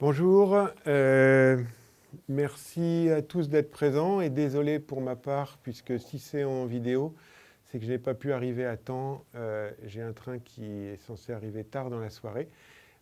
Bonjour, merci à tous d'être présents et désolé pour ma part puisque si c'est en vidéo, c'est que je n'ai pas pu arriver à temps. J'ai un train qui est censé arriver tard dans la soirée,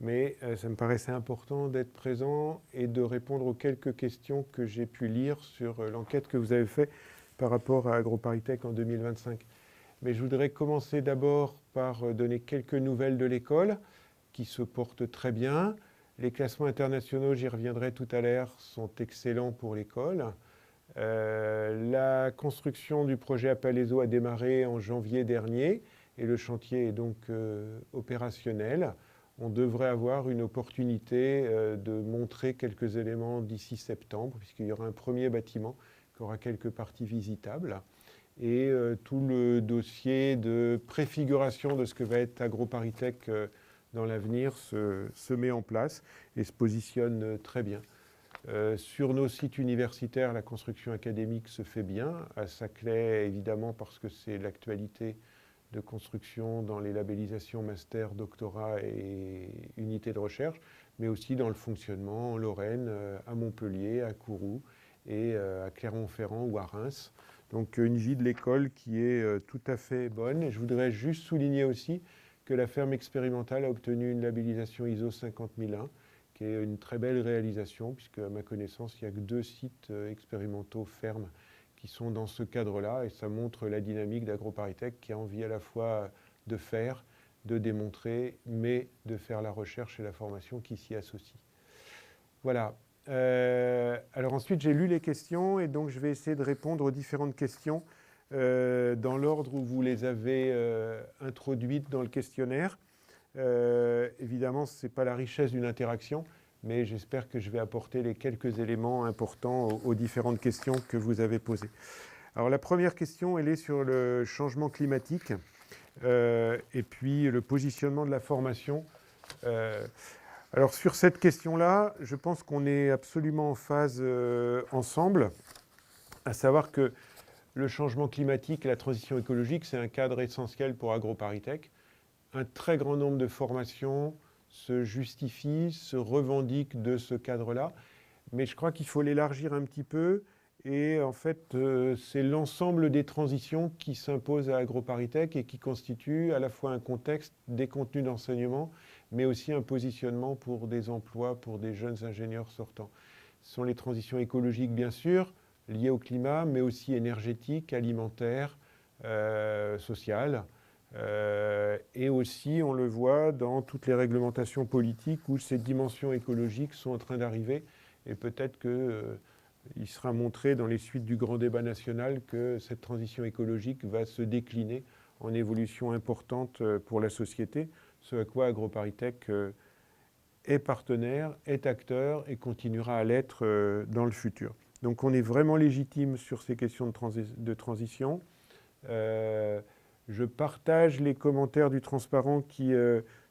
mais ça me paraissait important d'être présent et de répondre aux quelques questions que j'ai pu lire sur l'enquête que vous avez faite par rapport à AgroParisTech en 2025. Mais je voudrais commencer d'abord par donner quelques nouvelles de l'école qui se porte très bien. Les classements internationaux, j'y reviendrai tout à l'heure, sont excellents pour l'école. La construction du projet Appel a démarré en janvier dernier et le chantier est donc opérationnel. On devrait avoir une opportunité de montrer quelques éléments d'ici septembre, puisqu'il y aura un premier bâtiment qui aura quelques parties visitables. Et tout le dossier de préfiguration de ce que va être AgroParisTech dans l'avenir se met en place et se positionne très bien. Sur nos sites universitaires, la construction académique se fait bien, à Saclay évidemment parce que c'est l'actualité de construction dans les labellisations master, doctorat et unités de recherche, mais aussi dans le fonctionnement en Lorraine, à Montpellier, à Kourou et à Clermont-Ferrand ou à Reims. Donc une vie de l'école qui est tout à fait bonne. Et je voudrais juste souligner aussi que la ferme expérimentale a obtenu une labellisation ISO 50001, qui est une très belle réalisation, puisque à ma connaissance, il n'y a que 2 sites expérimentaux fermes qui sont dans ce cadre-là, et ça montre la dynamique d'AgroParisTech qui a envie à la fois de faire, de démontrer, mais de faire la recherche et la formation qui s'y associent. Voilà. Alors ensuite, j'ai lu les questions, et donc je vais essayer de répondre aux différentes questions dans l'ordre où vous les avez introduites dans le questionnaire. Évidemment, ce n'est pas la richesse d'une interaction, mais j'espère que je vais apporter les quelques éléments importants aux différentes questions que vous avez posées. Alors la première question, elle est sur le changement climatique et puis le positionnement de la formation. Alors sur cette question-là, je pense qu'on est absolument en phase ensemble, à savoir que le changement climatique et la transition écologique, c'est un cadre essentiel pour AgroParisTech. Un très grand nombre de formations se justifient, se revendiquent de ce cadre-là, mais je crois qu'il faut l'élargir un petit peu. Et en fait, c'est l'ensemble des transitions qui s'imposent à AgroParisTech et qui constituent à la fois un contexte, des contenus d'enseignement, mais aussi un positionnement pour des emplois, pour des jeunes ingénieurs sortants. Ce sont les transitions écologiques, bien sûr, liées au climat, mais aussi énergétiques, alimentaires, sociales. Et aussi, on le voit dans toutes les réglementations politiques où ces dimensions écologiques sont en train d'arriver. Et peut-être qu'il sera montré dans les suites du grand débat national que cette transition écologique va se décliner en évolution importante pour la société, ce à quoi AgroParisTech est partenaire, est acteur et continuera à l'être dans le futur. Donc on est vraiment légitime sur ces questions de transition. Je partage les commentaires du Transparent qui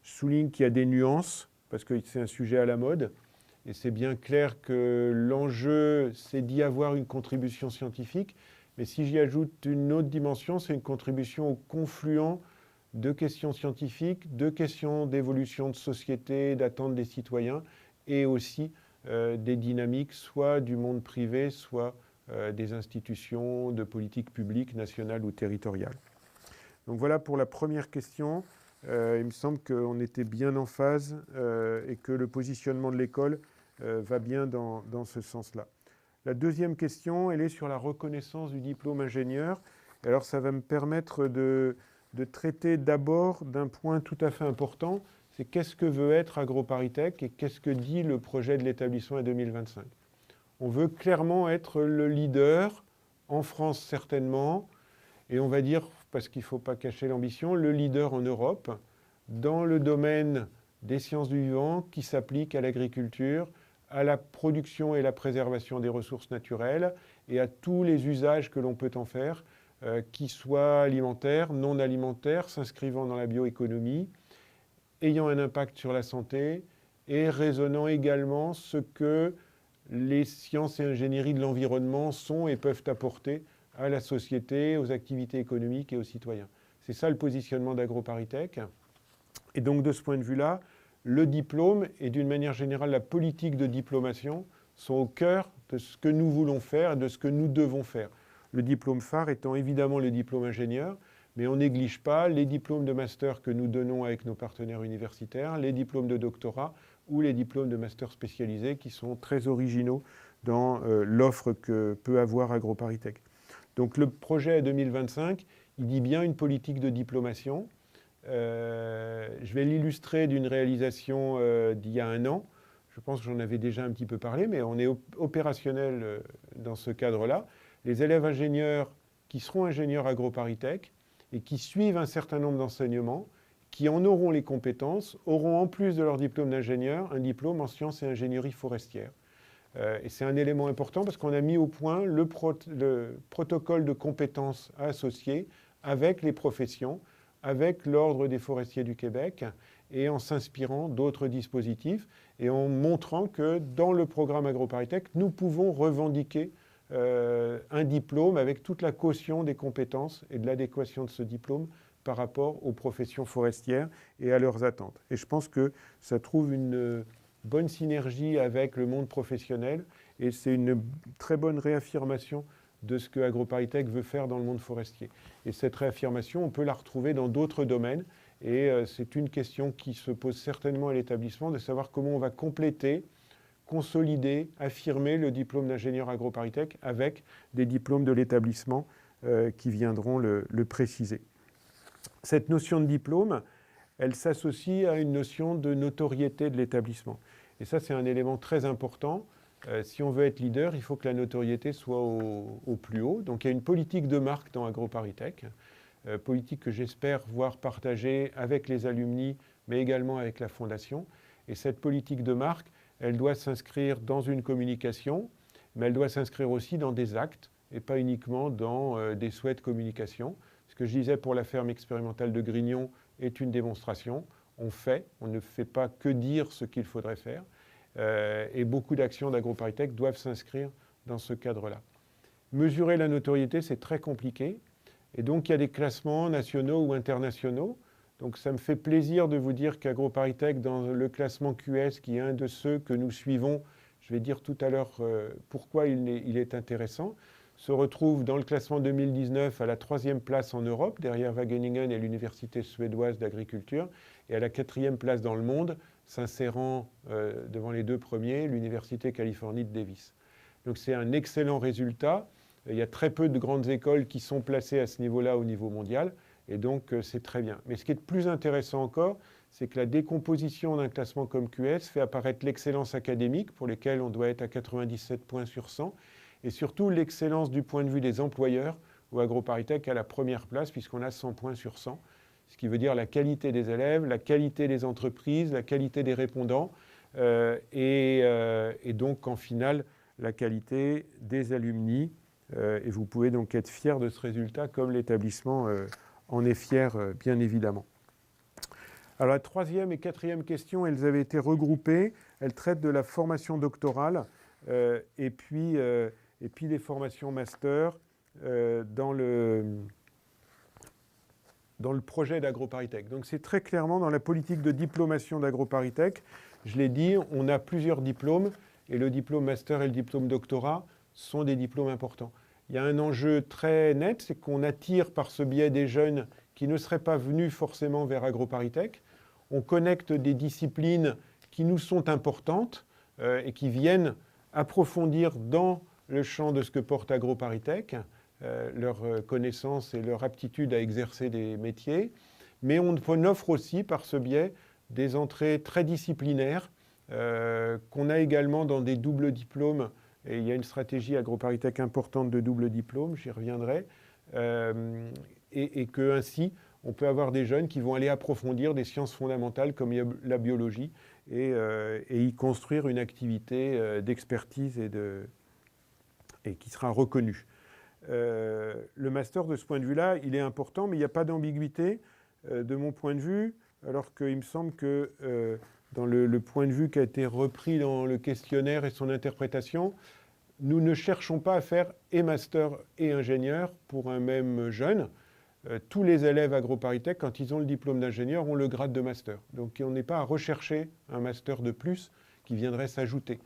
soulignent qu'il y a des nuances, parce que c'est un sujet à la mode. Et c'est bien clair que l'enjeu, c'est d'y avoir une contribution scientifique. Mais si j'y ajoute une autre dimension, c'est une contribution au confluent de questions scientifiques, de questions d'évolution de société, d'attente des citoyens, et aussi des dynamiques, soit du monde privé, soit des institutions de politique publique nationale ou territoriale. Donc voilà pour la première question. Il me semble qu'on était bien en phase et que le positionnement de l'école va bien dans ce sens-là. La deuxième question, elle est sur la reconnaissance du diplôme ingénieur. Alors ça va me permettre de traiter d'abord d'un point tout à fait important, c'est qu'est-ce que veut être AgroParisTech et qu'est-ce que dit le projet de l'établissement à 2025. On veut clairement être le leader, en France certainement, et on va dire, parce qu'il ne faut pas cacher l'ambition, le leader en Europe dans le domaine des sciences du vivant qui s'applique à l'agriculture, à la production et la préservation des ressources naturelles et à tous les usages que l'on peut en faire, qui soient alimentaires, non alimentaires, s'inscrivant dans la bioéconomie, ayant un impact sur la santé et raisonnant également ce que les sciences et ingénieries de l'environnement sont et peuvent apporter à la société, aux activités économiques et aux citoyens. C'est ça le positionnement d'AgroParisTech. Et donc de ce point de vue-là, le diplôme et d'une manière générale la politique de diplomation sont au cœur de ce que nous voulons faire et de ce que nous devons faire. Le diplôme phare étant évidemment le diplôme ingénieur, mais on ne néglige pas les diplômes de master que nous donnons avec nos partenaires universitaires, les diplômes de doctorat ou les diplômes de master spécialisés qui sont très originaux dans l'offre que peut avoir AgroParisTech. Donc le projet 2025, il dit bien une politique de diplomation. Je vais l'illustrer d'une réalisation d'il y a 1 an. Je pense que j'en avais déjà un petit peu parlé, mais on est opérationnel dans ce cadre-là. Les élèves ingénieurs qui seront ingénieurs AgroParisTech et qui suivent un certain nombre d'enseignements, qui en auront les compétences, auront en plus de leur diplôme d'ingénieur, un diplôme en sciences et ingénierie forestière. Et c'est un élément important parce qu'on a mis au point le protocole de compétences associées avec les professions, avec l'Ordre des forestiers du Québec, et en s'inspirant d'autres dispositifs, et en montrant que dans le programme AgroParisTech, nous pouvons revendiquer un diplôme avec toute la caution des compétences et de l'adéquation de ce diplôme par rapport aux professions forestières et à leurs attentes. Et je pense que ça trouve une bonne synergie avec le monde professionnel, et c'est une très bonne réaffirmation de ce que AgroParisTech veut faire dans le monde forestier. Et cette réaffirmation, on peut la retrouver dans d'autres domaines, et c'est une question qui se pose certainement à l'établissement, de savoir comment on va compléter, consolider, affirmer le diplôme d'ingénieur AgroParisTech avec des diplômes de l'établissement qui viendront le préciser. Cette notion de diplôme, elle s'associe à une notion de notoriété de l'établissement. Et ça, c'est un élément très important. Si on veut être leader, il faut que la notoriété soit au plus haut. Donc il y a une politique de marque dans AgroParisTech, politique que j'espère voir partagée avec les alumni, mais également avec la fondation. Et cette politique de marque, elle doit s'inscrire dans une communication, mais elle doit s'inscrire aussi dans des actes, et pas uniquement dans des souhaits de communication. Ce que je disais pour la ferme expérimentale de Grignon est une démonstration. On fait, on ne fait pas que dire ce qu'il faudrait faire. Et beaucoup d'actions d'AgroParisTech doivent s'inscrire dans ce cadre-là. Mesurer la notoriété, c'est très compliqué. Et donc, il y a des classements nationaux ou internationaux. Donc, ça me fait plaisir de vous dire qu'AgroParisTech, dans le classement QS, qui est un de ceux que nous suivons, je vais dire tout à l'heure pourquoi il est intéressant, se retrouve dans le classement 2019 à la 3e place en Europe, derrière Wageningen et l'Université suédoise d'agriculture, et à la 4e place dans le monde, s'insérant devant les 2 premiers, l'Université Californie de Davis. Donc c'est un excellent résultat. Il y a très peu de grandes écoles qui sont placées à ce niveau-là au niveau mondial, et donc c'est très bien. Mais ce qui est plus intéressant encore, c'est que la décomposition d'un classement comme QS fait apparaître l'excellence académique, pour lesquelles on doit être à 97 points sur 100, et surtout l'excellence du point de vue des employeurs, où AgroParisTech a la première place, puisqu'on a 100 points sur 100, ce qui veut dire la qualité des élèves, la qualité des entreprises, la qualité des répondants, et donc en finale, la qualité des alumni. Et vous pouvez donc être fier de ce résultat, comme l'établissement en est fier, bien évidemment. Alors la 3e et 4e question, elles avaient été regroupées. Elles traitent de la formation doctorale et puis les formations master dans le projet d'AgroParisTech. Donc c'est très clairement dans la politique de diplomation d'AgroParisTech. Je l'ai dit, on a plusieurs diplômes, et le diplôme master et le diplôme doctorat sont des diplômes importants. Il y a un enjeu très net, c'est qu'on attire par ce biais des jeunes qui ne seraient pas venus forcément vers AgroParisTech. On connecte des disciplines qui nous sont importantes et qui viennent approfondir dans le champ de ce que porte AgroParisTech, leur connaissance et leur aptitude à exercer des métiers. Mais on offre aussi par ce biais des entrées très disciplinaires qu'on a également dans des doubles diplômes. Et il y a une stratégie AgroParisTech importante de double diplôme, j'y reviendrai, et qu'ainsi, on peut avoir des jeunes qui vont aller approfondir des sciences fondamentales comme la biologie et y construire une activité d'expertise et qui sera reconnue. Le master, de ce point de vue-là, il est important, mais il n'y a pas d'ambiguïté de mon point de vue, alors qu'il me semble que dans le point de vue qui a été repris dans le questionnaire et son interprétation, nous ne cherchons pas à faire et master et ingénieur pour un même jeune. tous les élèves AgroParisTech, quand ils ont le diplôme d'ingénieur, ont le grade de master. Donc on n'est pas à rechercher un master de plus qui viendrait s'ajouter.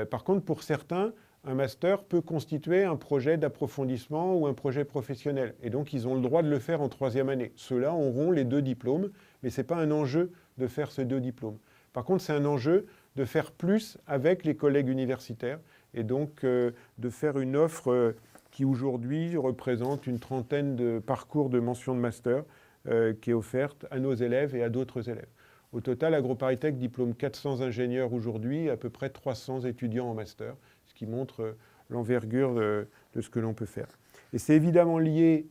Par contre, pour certains, un master peut constituer un projet d'approfondissement ou un projet professionnel. Et donc, ils ont le droit de le faire en 3e année. Ceux-là auront les 2 diplômes, mais ce n'est pas un enjeu de faire ces 2 diplômes. Par contre, c'est un enjeu de faire plus avec les collègues universitaires et donc de faire une offre qui aujourd'hui représente une trentaine de parcours de mention de master qui est offerte à nos élèves et à d'autres élèves. Au total, AgroParisTech diplôme 400 ingénieurs aujourd'hui, à peu près 300 étudiants en master, ce qui montre l'envergure de ce que l'on peut faire. Et c'est évidemment lié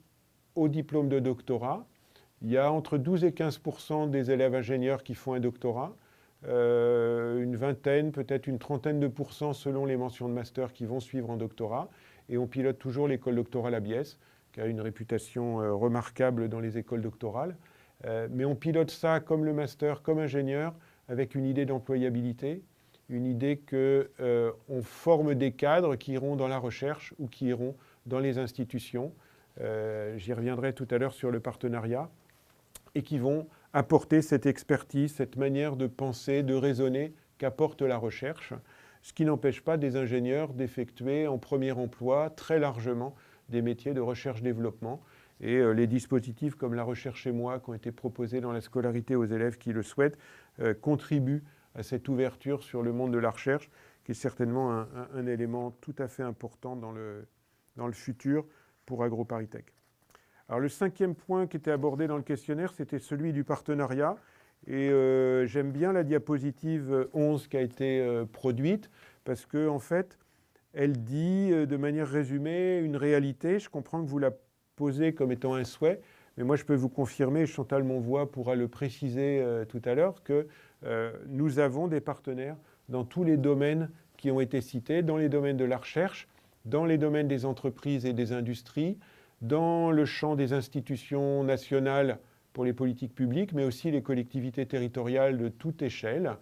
au diplôme de doctorat. Il y a entre 12 et 15% des élèves ingénieurs qui font un doctorat, une vingtaine, peut-être une trentaine de pourcents selon les mentions de master qui vont suivre en doctorat. Et on pilote toujours l'école doctorale ABS, qui a une réputation remarquable dans les écoles doctorales. Mais on pilote ça comme le master, comme ingénieur, avec une idée d'employabilité, une idée qu'on forme des cadres qui iront dans la recherche ou qui iront dans les institutions. J'y reviendrai tout à l'heure sur le partenariat, et qui vont apporter cette expertise, cette manière de penser, de raisonner qu'apporte la recherche, ce qui n'empêche pas des ingénieurs d'effectuer en premier emploi très largement des métiers de recherche-développement. Et les dispositifs comme la recherche chez moi qui ont été proposés dans la scolarité aux élèves qui le souhaitent contribuent à cette ouverture sur le monde de la recherche, qui est certainement un élément tout à fait important dans le futur pour AgroParisTech. Alors le 5e point qui était abordé dans le questionnaire, c'était celui du partenariat. Et j'aime bien la diapositive 11 qui a été produite, parce qu'en fait, elle dit de manière résumée une réalité. Je comprends que vous la posez comme étant un souhait, mais moi je peux vous confirmer, Chantal Monvoix pourra le préciser tout à l'heure, que nous avons des partenaires dans tous les domaines qui ont été cités, dans les domaines de la recherche, dans les domaines des entreprises et des industries, dans le champ des institutions nationales pour les politiques publiques, mais aussi les collectivités territoriales de toute échelle.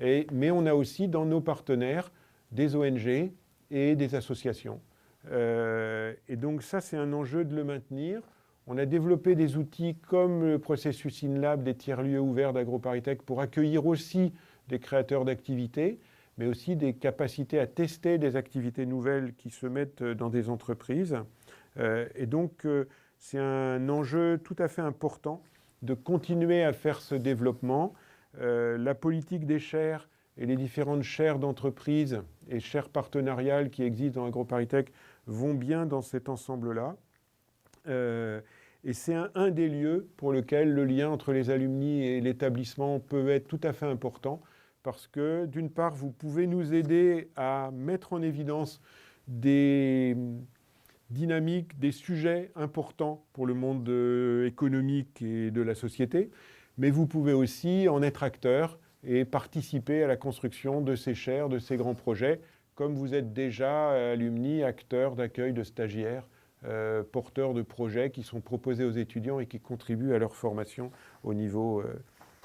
Mais on a aussi dans nos partenaires des ONG et des associations. Et donc ça, c'est un enjeu de le maintenir. On a développé des outils comme le processus InLab des tiers-lieux ouverts d'AgroParisTech pour accueillir aussi des créateurs d'activités, mais aussi des capacités à tester des activités nouvelles qui se mettent dans des entreprises. Et donc, c'est un enjeu tout à fait important de continuer à faire ce développement. La politique des chaires et les différentes chaires d'entreprise et chaires partenariales qui existent dans AgroParisTech vont bien dans cet ensemble-là. Et c'est un des lieux pour lequel le lien entre les alumni et l'établissement peut être tout à fait important, parce que d'une part, vous pouvez nous aider à mettre en évidence des dynamiques, des sujets importants pour le monde économique et de la société, mais vous pouvez aussi en être acteur et participer à la construction de ces chaires, de ces grands projets, comme vous êtes déjà alumni, acteurs d'accueil de stagiaires, porteurs de projets qui sont proposés aux étudiants et qui contribuent à leur formation au niveau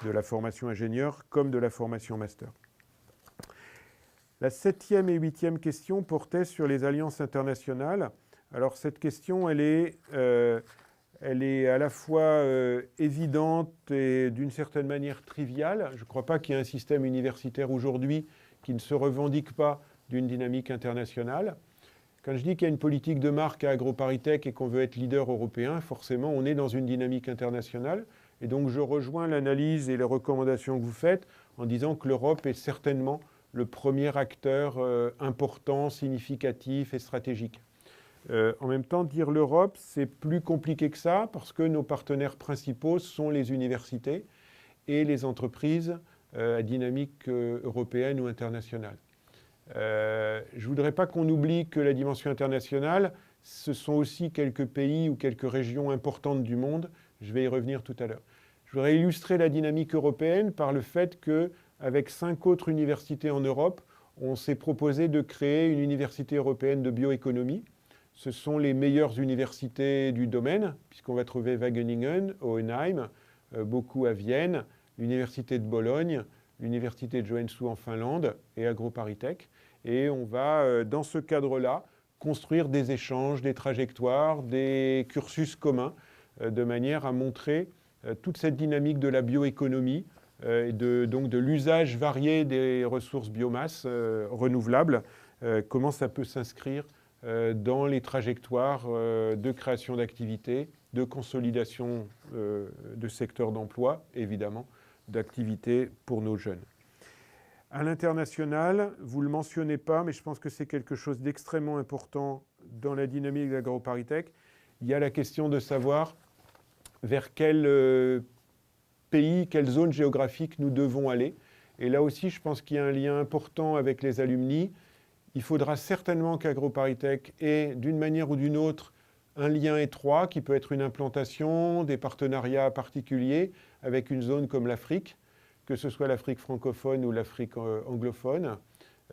de la formation ingénieur comme de la formation master. La 7e et 8e question portaient sur les alliances internationales. Alors cette question, elle est à la fois évidente et d'une certaine manière triviale. Je ne crois pas qu'il y ait un système universitaire aujourd'hui qui ne se revendique pas d'une dynamique internationale. Quand je dis qu'il y a une politique de marque à AgroParisTech et qu'on veut être leader européen, forcément, on est dans une dynamique internationale. Et donc, je rejoins l'analyse et les recommandations que vous faites en disant que l'Europe est certainement le premier acteur important, significatif et stratégique. En même temps, dire l'Europe, c'est plus compliqué que ça parce que nos partenaires principaux sont les universités et les entreprises à dynamique européenne ou internationale. Je ne voudrais pas qu'on oublie que la dimension internationale, ce sont aussi quelques pays ou quelques régions importantes du monde. Je vais y revenir tout à l'heure. Je voudrais illustrer la dynamique européenne par le fait qu'avec 5 autres universités en Europe, on s'est proposé de créer une université européenne de bioéconomie. Ce sont les meilleures universités du domaine, puisqu'on va trouver Wageningen, Hohenheim, beaucoup à Vienne, l'université de Bologne, l'université de Joensuu en Finlande et AgroParisTech. Et on va, dans ce cadre-là, construire des échanges, des trajectoires, des cursus communs de manière à montrer toute cette dynamique de la bioéconomie et donc de l'usage varié des ressources biomasse renouvelables, comment ça peut s'inscrire dans les trajectoires de création d'activités, de consolidation de secteurs d'emploi, évidemment, d'activités pour nos jeunes. À l'international, vous ne le mentionnez pas, mais je pense que c'est quelque chose d'extrêmement important dans la dynamique de l'AgroParisTech. Il y a la question de savoir vers quel pays, quelle zone géographique nous devons aller. Et là aussi, je pense qu'il y a un lien important avec les alumni. Il faudra certainement qu'AgroParisTech ait, d'une manière ou d'une autre, un lien étroit qui peut être une implantation, des partenariats particuliers avec une zone comme l'Afrique, que ce soit l'Afrique francophone ou l'Afrique anglophone.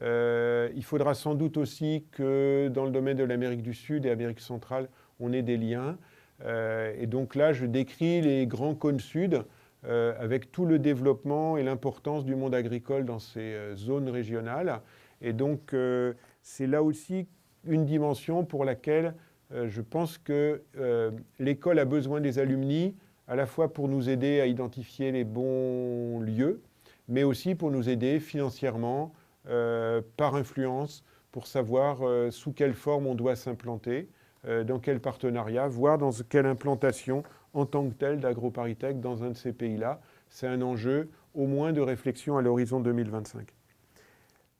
Il faudra sans doute aussi que dans le domaine de l'Amérique du Sud et Amérique centrale, on ait des liens. Et donc là, je décris les grands cônes sud avec tout le développement et l'importance du monde agricole dans ces zones régionales. Et donc, c'est là aussi une dimension pour laquelle je pense que l'école a besoin des alumni, à la fois pour nous aider à identifier les bons lieux, mais aussi pour nous aider financièrement, par influence, pour savoir sous quelle forme on doit s'implanter, dans quel partenariat, voire dans quelle implantation en tant que telle d'AgroParisTech dans un de ces pays-là. C'est un enjeu au moins de réflexion à l'horizon 2025.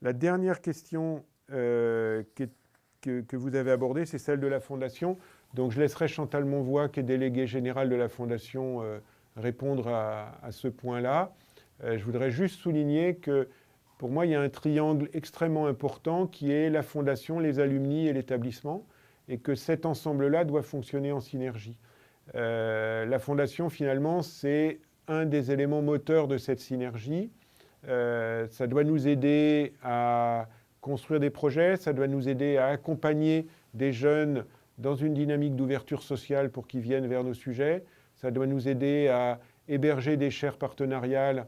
La dernière question que vous avez abordée, c'est celle de la Fondation. Donc je laisserai Chantal Monvoy, qui est déléguée générale de la Fondation, répondre à ce point-là. Je voudrais juste souligner que pour moi, il y a un triangle extrêmement important qui est la Fondation, les alumni et l'établissement, et que cet ensemble-là doit fonctionner en synergie. La Fondation, finalement, c'est un des éléments moteurs de cette synergie. Ça doit nous aider à construire des projets, ça doit nous aider à accompagner des jeunes dans une dynamique d'ouverture sociale pour qu'ils viennent vers nos sujets, ça doit nous aider à héberger des chaires partenariales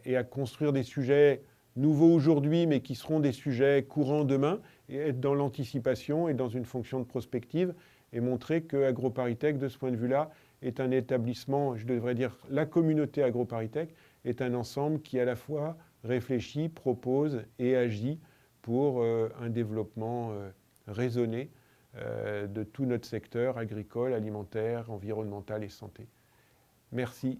et à construire des sujets nouveaux aujourd'hui, mais qui seront des sujets courants demain, et être dans l'anticipation et dans une fonction de prospective, et montrer que AgroParisTech, de ce point de vue-là, est un établissement, je devrais dire la communauté AgroParisTech, est un ensemble qui à la fois réfléchit, propose et agit pour un développement raisonné de tout notre secteur agricole, alimentaire, environnemental et santé. Merci.